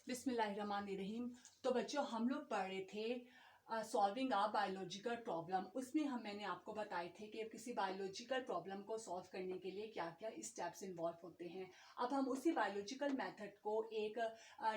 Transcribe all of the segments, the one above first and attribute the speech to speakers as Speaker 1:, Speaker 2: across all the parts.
Speaker 1: बिस्मिल्लाहिर्रहमानिर्रहीम। तो बच्चों हम लोग पढ़ रहे थे सॉल्विंग आ बायोलॉजिकल प्रॉब्लम। उसमें मैंने आपको बताए थे कि किसी बायोलॉजिकल प्रॉब्लम को सॉल्व करने के लिए क्या क्या स्टेप्स इन्वॉल्व होते हैं। अब हम उसी बायोलॉजिकल मेथड को एक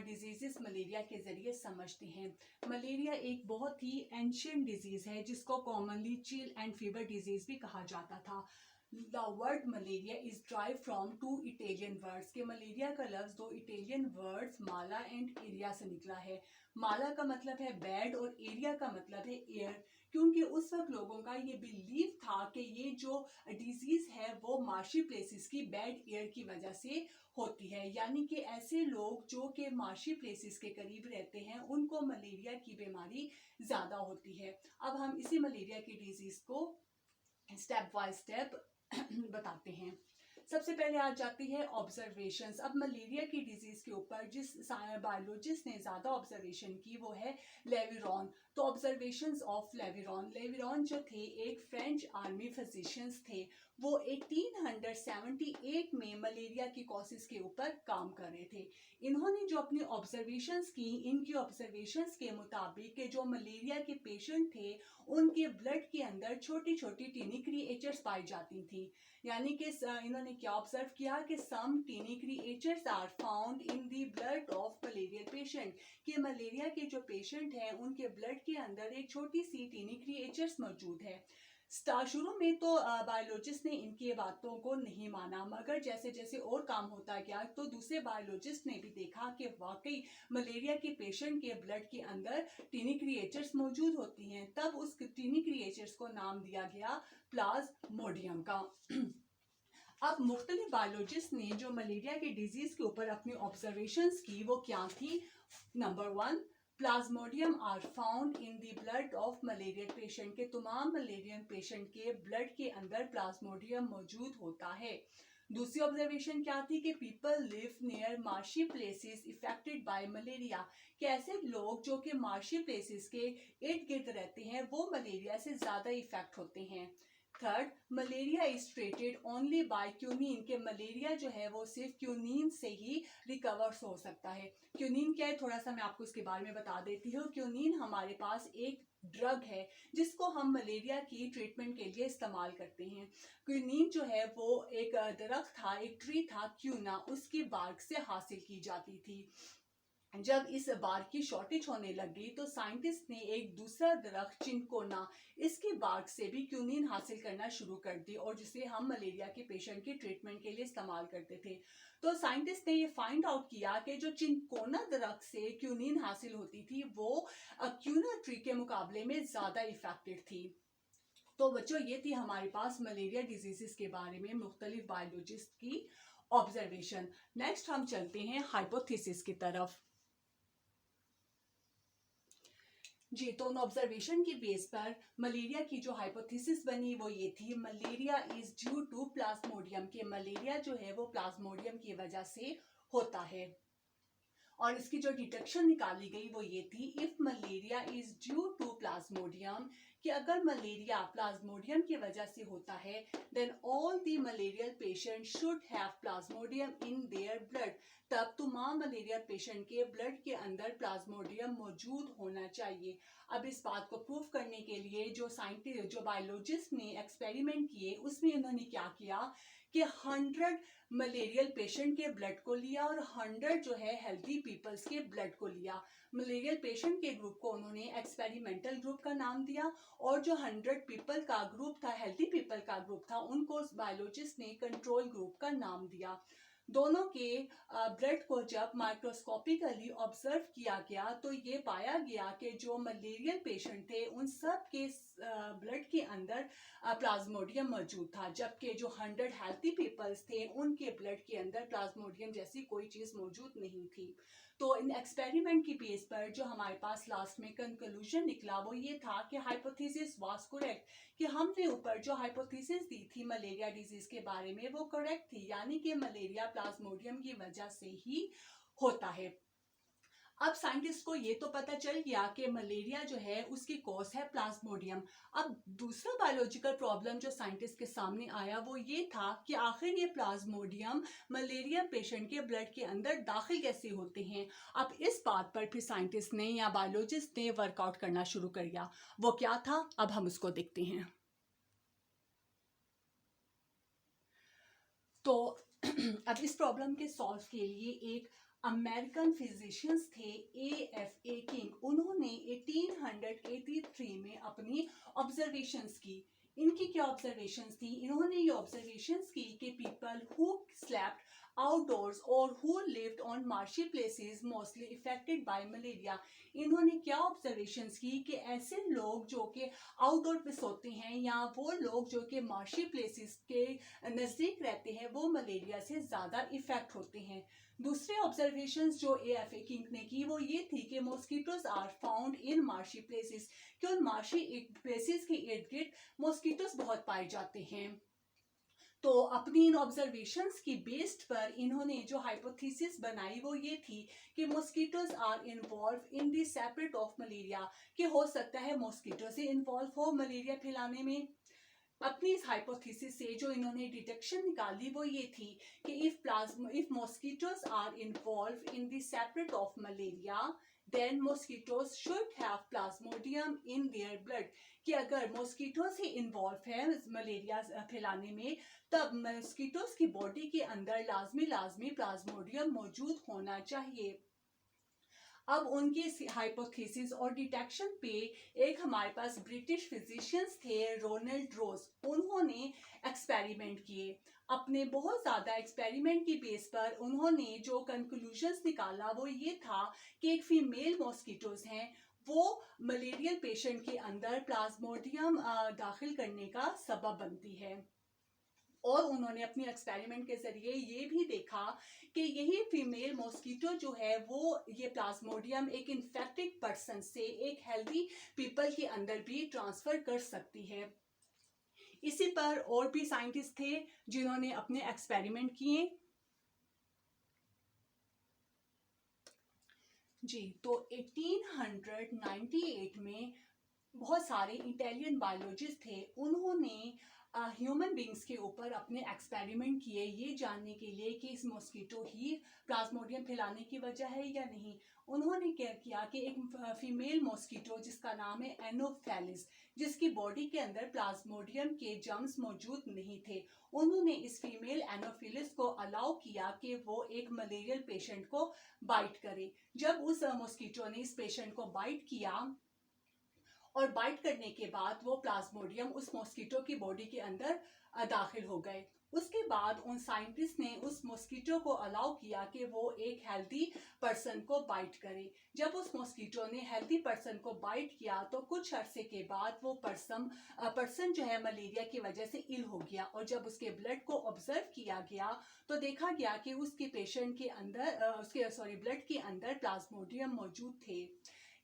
Speaker 1: डिजीज़ मलेरिया के ज़रिए समझते हैं। मलेरिया एक बहुत ही एंशियंट डिजीज़ है जिसको commonly chill and fever disease भी कहा जाता था। The word malaria is drive from two Italian words के मलेरिया का लफ्ज दो Italian words mala and aria से निकला है। माला का मतलब है बैड और एरिया का मतलब है एयर, क्योंकि उस वक्त लोगों का ये बिलीव था कि ये जो डिजीज है वो मार्शी प्लेसेस की बैड एयर की वजह से होती है, यानी कि ऐसे लोग जो कि मार्शी प्लेसेस के करीब रहते हैं उनको मलेरिया की बीमारी ज़्यादा होती है। अब हम इसी मलेरिया की डिजीज को स्टेप बाय स्टेप बताते हैं। सबसे पहले आ जाती है ऑब्जर्वेशंस। अब मलेरिया की डिजीज के ऊपर जिस बायोलॉजिस्ट ने ज्यादा ऑब्जर्वेशन की वो है लेविरॉन। तो ऑब्जर्वेशंस ऑफ लेविरॉन, लेविरॉन जो थे एक फ्रेंच आर्मी फिजिशियंस थे। वो 1878 में मलेरिया की कॉसेस के ऊपर काम कर रहे थे। इन्होंने जो अपनी ऑब्जर्वेशंस की, इनकी ऑब्जर्वेशंस के मुताबिक के जो मलेरिया के पेशेंट थे उनके ब्लड के अंदर छोटी छोटी टीनी क्रिएचर्स पाई जाती थी। यानी कि इन्होंने क्या ऑब्जर्व किया कि some tiny creatures are found in the blood of malaria patient, कि मलेरिया के जो पेशेंट हैं उनके ब्लड के अंदर एक छोटी सी टीनी क्रिएचर्स मौजूद है। शुरू में तो बायोलॉजिस्ट ने इनकी बातों को नहीं माना, मगर जैसे जैसे और काम होता गया तो दूसरे बायोलॉजिस्ट ने भी देखा कि वाकई मलेरिया के पेशेंट के ब्लड के अंदर टीनी क्रिएचर्स मौजूद होती हैं। तब उस टीनी क्रिएचर्स को नाम दिया गया प्लाज्मोडियम का। अब मुख्तलिफ बायोलॉजिस्ट ने जो मलेरिया के डिजीज के ऊपर अपनी ऑब्जर्वेशंस की वो क्या थी। Number 1, plasmodium are found in the blood of malaria patient, के तमाम मलेरियन पेशेंट के ब्लड के अंदर प्लाज्मोडियम मौजूद होता है। दूसरी ऑब्जर्वेशन क्या थी कि people live near marshy places affected by malaria, कि ऐसे लोग जो कि मार्शी प्लेसेस के इर्द गिर्द रहते हैं वो मलेरिया से ज्यादा इफेक्ट होते हैं। Third, malaria is treated only by quinine, के मलेरिया जो है वो सिर्फ क्यूनिन से ही रिकवर हो सकता है। क्यूनिन क्या है, थोड़ा सा मैं आपको इसके बारे में बता देती हूँ। क्यूनिन हमारे पास एक ड्रग है जिसको हम मलेरिया की ट्रीटमेंट के लिए इस्तेमाल करते हैं। क्यूनिन जो है वो एक दरख्त था, एक ट्री था क्यूना, उसकी बार्क से हासिल की जाती थी। जब इस बार्क की शॉर्टेज होने लगी तो साइंटिस्ट ने एक दूसरा दरख्त चिनकोना, इसके बार्क से भी क्यूनिन हासिल करना शुरू कर दी और जिसे हम मलेरिया के पेशेंट की ट्रीटमेंट के लिए इस्तेमाल करते थे। तो साइंटिस्ट ने ये फाइंड आउट किया कि जो चिनकोना दरख्त से क्यूनिन हासिल होती थी वो क्यूना ट्री के मुकाबले में ज्यादा इफेक्टिव थी। तो बच्चों ये थी हमारे पास मलेरिया डिजीजेस के बारे में मुख्तलिफ बायोलॉजिस्ट की ऑब्जर्वेशन। नेक्स्ट हम चलते हैं हाइपोथेसिस की तरफ। जी, तो उन ऑब्जर्वेशन की बेस पर मलेरिया की जो हाइपोथेसिस बनी वो ये थी, malaria is due to plasmodium, के मलेरिया जो है वो प्लाज्मोडियम की वजह से होता है। और इसकी जो डिटेक्शन निकाली गई वो ये थी, if malaria is due to plasmodium, कि अगर मलेरिया प्लाज्मोडियम की वजह से होता है then all the malarial patient should have plasmodium in their blood, तब तमाम मलेरिया पेशेंट के ब्लड के अंदर प्लाज्मोडियम मौजूद होना चाहिए। अब इस बात को प्रूव करने के लिए जो साइंटिस्ट, जो बायोलॉजिस्ट ने एक्सपेरिमेंट किए उसमें उन्होंने क्या किया कि 100 मलेरियल पेशेंट के ब्लड को लिया और 100 जो है हेल्थी पीपल्स के ब्लड को लिया। मलेरियल पेशेंट के ग्रुप को उन्होंने एक्सपेरिमेंटल ग्रुप का नाम दिया और जो 100 पीपल का ग्रुप था, हेल्थी पीपल का ग्रुप था, उनको बायोलॉजिस्ट ने कंट्रोल ग्रुप का नाम दिया। दोनों के ब्लड को जब माइक्रोस्कोपिकली ऑब्जर्व किया गया तो ये पाया गया कि जो मलेरियल पेशेंट थे उन सब के ब्लड के अंदर प्लाज्मोडियम मौजूद था, जबकि जो 100 हेल्थी पीपल्स थे उनके ब्लड के अंदर प्लाज्मोडियम जैसी कोई चीज मौजूद नहीं थी। तो इन एक्सपेरिमेंट की बेस पर जो हमारे पास लास्ट में कंक्लूजन निकला वो ये था कि हाइपोथेसिस वाज करेक्ट, कि हमने ऊपर जो हाइपोथेसिस दी थी मलेरिया डिजीज के बारे में वो करेक्ट थी, यानी कि मलेरिया प्लाज्मोडियम की वजह से ही होता है। अब साइंटिस्ट को ये तो पता चल गया कि मलेरिया जो है उसकी कॉज है प्लाज्मोडियम। अब दूसरा बायोलॉजिकल प्रॉब्लम जो साइंटिस्ट के सामने आया वो ये था कि आखिर ये प्लाज्मोडियम मलेरिया पेशेंट के ब्लड के अंदर दाखिल कैसे होते हैं। अब इस बात पर फिर साइंटिस्ट ने या बायोलॉजिस्ट ने वर्कआउट करना शुरू कर दिया। वो क्या था, अब हम उसको देखते हैं। तो अब इस प्रॉब्लम के सॉल्व के लिए एक अमेरिकन फिजिशियंस थे AFA किंग। उन्होंने 1883 में अपनी ऑब्जर्वेशंस की। इनकी क्या ऑब्जर्वेशंस थी? इन्होंने ये ऑब्जर्वेशंस की कि पीपल हु स्लेप्ट आउटडोर्स और who lived on marshy places mostly affected by malaria. इन्होंने क्या ऑब्जर्वेशंस की कि ऐसे लोग जो कि आउटडोर पे सोते हैं या वो लोग जो कि मार्शी प्लेसेस के नज़दीक रहते हैं वो मलेरिया से ज़्यादा इफेक्ट होते हैं। दूसरे ऑब्जर्वेशंस जो AFA किंग ने की वो ये थी कि mosquitoes are found in marshy places, कि उन मार्शी प्लेसेस के इर्द गिर्द मॉस्किटोज बहुत पाए जाते हैं। तो अपनी इन ऑब्जर्वेशंस की बेस्ड पर इन्होंने जो हाइपोथेसिस बनाई वो ये थी कि mosquitoes are involve in the separate of malaria, कि हो सकता है मॉस्किटो से इन्वॉल्व हो मलेरिया फैलाने में। अपनी इस हाइपोथेसिस से जो इन्होंने डिटेक्शन निकाली वो ये थी कि if mosquitoes are involve in the separate of malaria then mosquitoes should have plasmodium in their blood, कि अगर मॉस्किटोज ही इन्वॉल्व है मलेरिया फैलाने में तब मॉस्किटोज की बॉडी के अंदर लाजमी प्लाज्मोडियम मौजूद होना चाहिए। अब उनके हाइपोथेसिस और डिटेक्शन पे एक हमारे पास ब्रिटिश फिजिशियंस थे रोनाल्ड रोज। उन्होंने एक्सपेरिमेंट किए। अपने बहुत ज़्यादा एक्सपेरिमेंट की बेस पर उन्होंने जो कंक्लूजन्स निकाला वो ये था कि एक फीमेल मॉस्किटोज हैं वो मलेरियल पेशेंट के अंदर प्लाज्मोडियम दाखिल करने का सबब बनती है। और उन्होंने अपनी एक्सपेरिमेंट के जरिए ये भी देखा कि यही फीमेल मॉस्किटो जो है वो ये प्लाज्मोडियम एक इन्फेक्टेड पर्सन से एक हेल्दी पीपल के अंदर भी ट्रांसफर कर सकती है। इसी पर और भी साइंटिस्ट थे जिन्होंने अपने एक्सपेरिमेंट किए। जी, तो 1898 में बहुत सारे इटालियन बायोलॉजिस्ट थे। उन्होंने ह्यूमन बींग्स के ऊपर अपने एक्सपेरिमेंट किए ये जानने के लिए कि इस मॉस्किटो ही प्लाज्मोडियम फैलाने की वजह है या नहीं। उन्होंने क्या किया कि एक फीमेल मॉस्किटो जिसका नाम है एनोफेलिस, जिसकी बॉडी के अंदर प्लाज्मोडियम के जर्म्स मौजूद नहीं थे, उन्होंने इस फीमेल एनोफिलिस को अलाउ किया कि वो एक मलेरियल पेशेंट को बाइट करे। जब उस मॉस्किटो ने इस पेशेंट को बाइट किया और बाइट करने के बाद वो प्लाज्मोडियम उस मॉस्किटो की बॉडी के अंदर दाखिल हो गए। उसके बाद उन साइंटिस्ट ने उस मॉस्किटो को अलाउ किया कि वो एक हेल्दी पर्सन को बाइट करे। जब उस मॉस्किटो ने हेल्दी पर्सन को बाइट किया तो कुछ अरसे के बाद वो पर्सन जो है मलेरिया की वजह से इल हो गया। और जब उसके ब्लड को ऑब्जर्व किया गया तो देखा गया कि उसके पेशेंट के अंदर ब्लड के अंदर प्लाज्मोडियम मौजूद थे।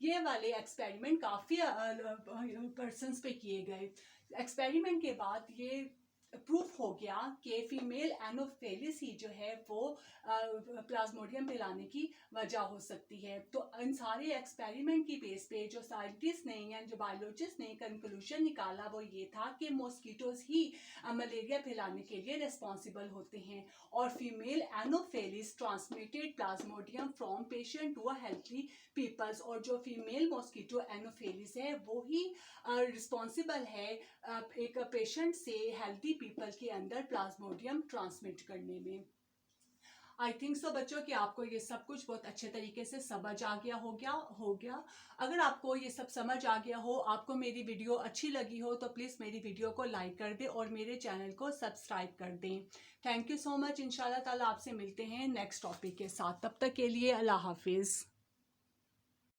Speaker 1: ये वाले एक्सपेरिमेंट काफ़ी पर्सन्स पे किए गए। एक्सपेरिमेंट के बाद ये प्रूफ हो गया कि फीमेल एनोफेलिस ही जो है वो प्लाज्मोडियम फैलाने की वजह हो सकती है। तो इन सारे एक्सपेरिमेंट की बेस पे जो साइंटिस्ट ने या जो बायोलॉजिस्ट ने कंक्लूजन निकाला वो ये था कि मॉस्किटोज ही मलेरिया फैलाने के लिए रिस्पॉन्सिबल होते हैं। और female anopheles transmitted plasmodium from patient to a healthy peoples, और जो फीमेल मॉस्किटो एनोफेलिस है वो ही रिस्पॉन्सिबल है एक पेशेंट से हेल्थी पीपल के अंदर प्लाज्मोडियम ट्रांसमिट करने में। आई थिंक सो बच्चों कि आपको ये सब कुछ बहुत अच्छे तरीके से समझ आ गया होगा। अगर आपको ये सब समझ आ गया हो, आपको मेरी वीडियो अच्छी लगी हो तो प्लीज़ मेरी वीडियो को लाइक कर दें और मेरे चैनल को सब्सक्राइब कर दें। Thank you so much. इंशाल्लाह ताला आपसे मिलते हैं नेक्स्ट टॉपिक के साथ। तब तक के लिए अल्लाह हाफिज़।